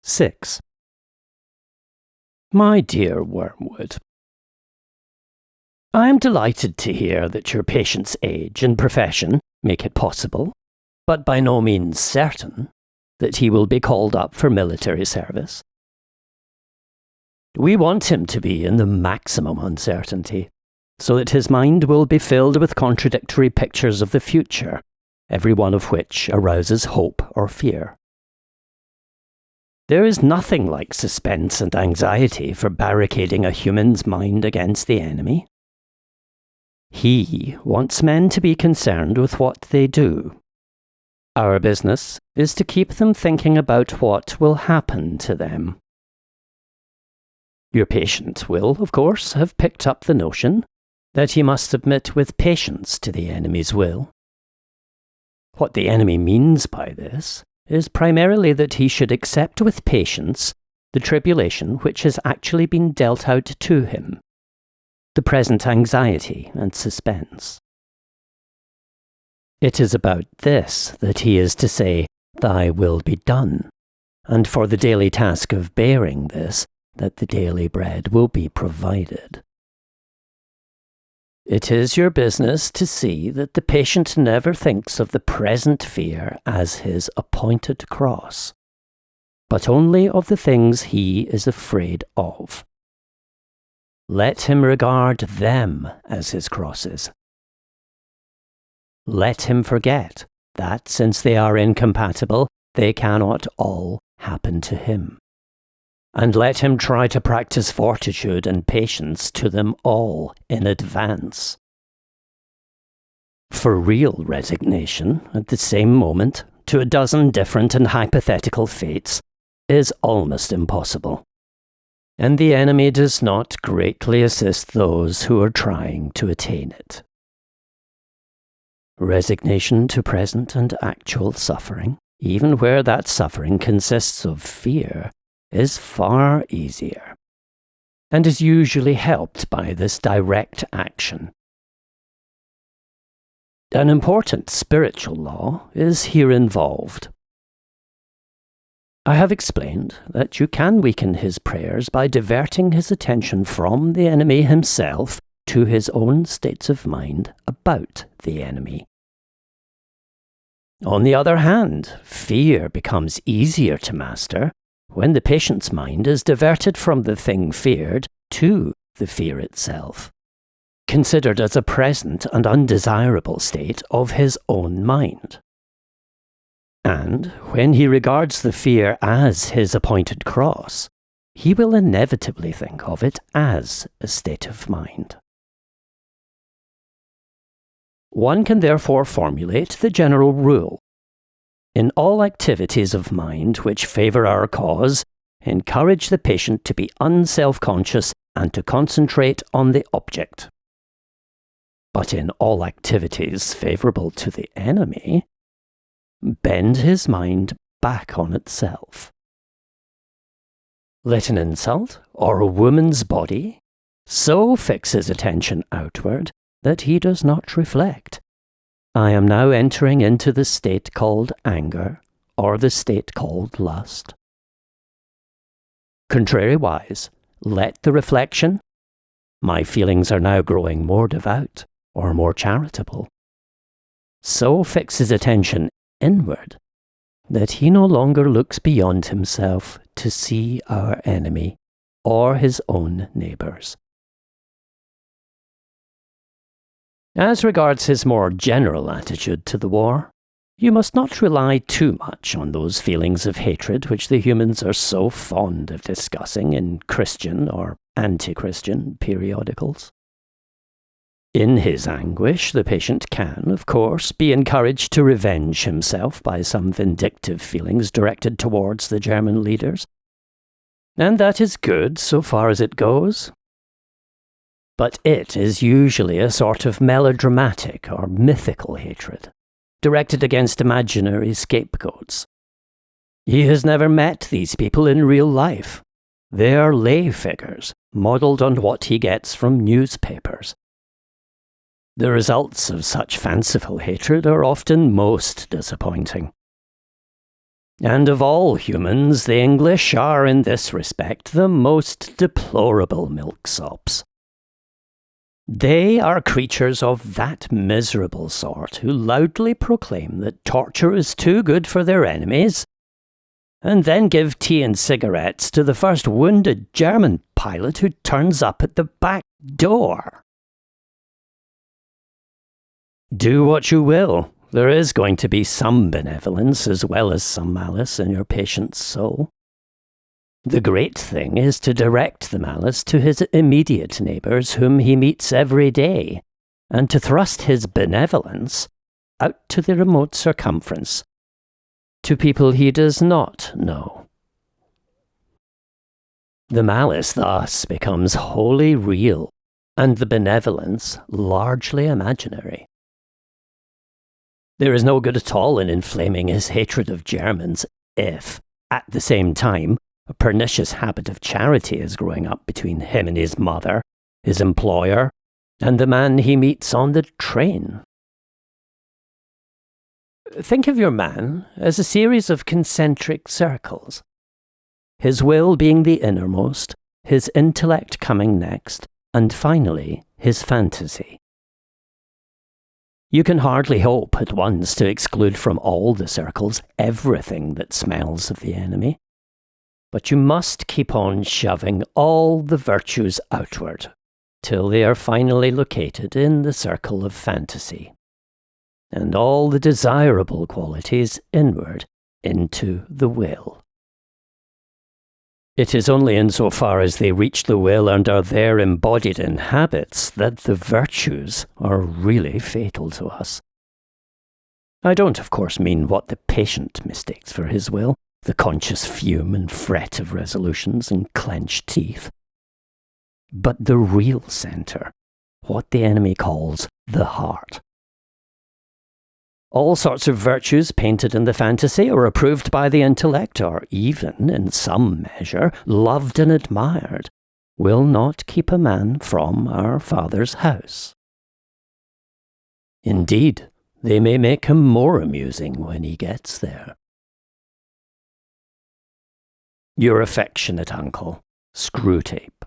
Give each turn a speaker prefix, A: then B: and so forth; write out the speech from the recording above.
A: 6. My dear Wormwood, I am delighted to hear that your patient's age and profession make it possible, but by no means certain, that he will be called up for military service. We want him to be in the maximum uncertainty, so that his mind will be filled with contradictory pictures of the future, every one of which arouses hope or fear. There is nothing like suspense and anxiety for barricading a human's mind against the enemy. He wants men to be concerned with what they do. Our business is to keep them thinking about what will happen to them. Your patient will, of course, have picked up the notion that he must submit with patience to the enemy's will. What the enemy means by this is primarily that he should accept with patience the tribulation which has actually been dealt out to him, the present anxiety and suspense. It is about this that he is to say, "Thy will be done," and for the daily task of bearing this, that the daily bread will be provided. It is your business to see that the patient never thinks of the present fear as his appointed cross, but only of the things he is afraid of. Let him regard them as his crosses. Let him forget that, since they are incompatible, they cannot all happen to him. And let him try to practice fortitude and patience to them all in advance. For real resignation, at the same moment, to a dozen different and hypothetical fates, is almost impossible. And the enemy does not greatly assist those who are trying to attain it. Resignation to present and actual suffering, even where that suffering consists of fear, is far easier, and is usually helped by this direct action. An important spiritual law is here involved. I have explained that you can weaken his prayers by diverting his attention from the enemy himself to his own states of mind about the enemy. On the other hand, fear becomes easier to master when the patient's mind is diverted from the thing feared to the fear itself, considered as a present and undesirable state of his own mind. And when he regards the fear as his appointed cross, he will inevitably think of it as a state of mind. One can therefore formulate the general rule: in all activities of mind which favour our cause, encourage the patient to be unself-conscious and to concentrate on the object. But in all activities favourable to the enemy, bend his mind back on itself. Let an insult or a woman's body so fix his attention outward that he does not reflect, "I am now entering into the state called anger, or the state called lust." Contrariwise, let the reflection, "My feelings are now growing more devout, or more charitable," so fix his attention inward that he no longer looks beyond himself to see our enemy or his own neighbours. As regards his more general attitude to the war, you must not rely too much on those feelings of hatred which the humans are so fond of discussing in Christian or anti-Christian periodicals. In his anguish, the patient can, of course, be encouraged to revenge himself by some vindictive feelings directed towards the German leaders, and that is good so far as it goes. But it is usually a sort of melodramatic or mythical hatred, directed against imaginary scapegoats. He has never met these people in real life. They are lay figures, modelled on what he gets from newspapers. The results of such fanciful hatred are often most disappointing. And of all humans, the English are in this respect the most deplorable milksops. They are creatures of that miserable sort who loudly proclaim that torture is too good for their enemies, and then give tea and cigarettes to the first wounded German pilot who turns up at the back door. Do what you will, there is going to be some benevolence as well as some malice in your patient's soul. The great thing is to direct the malice to his immediate neighbours whom he meets every day, and to thrust his benevolence out to the remote circumference, to people he does not know. The malice thus becomes wholly real, and the benevolence largely imaginary. There is no good at all in inflaming his hatred of Germans if, at the same time, a pernicious habit of charity is growing up between him and his mother, his employer, and the man he meets on the train. Think of your man as a series of concentric circles, his will being the innermost, his intellect coming next, and finally his fantasy. You can hardly hope at once to exclude from all the circles everything that smells of the enemy, but you must keep on shoving all the virtues outward till they are finally located in the circle of fantasy, and all the desirable qualities inward into the will. It is only insofar as they reach the will and are there embodied in habits that the virtues are really fatal to us. I don't, of course, mean what the patient mistakes for his will, the conscious fume and fret of resolutions and clenched teeth, but the real centre, what the enemy calls the heart. All sorts of virtues painted in the fantasy or approved by the intellect, or even, in some measure, loved and admired, will not keep a man from our Father's house. Indeed, they may make him more amusing when he gets there. Your affectionate uncle, Screwtape.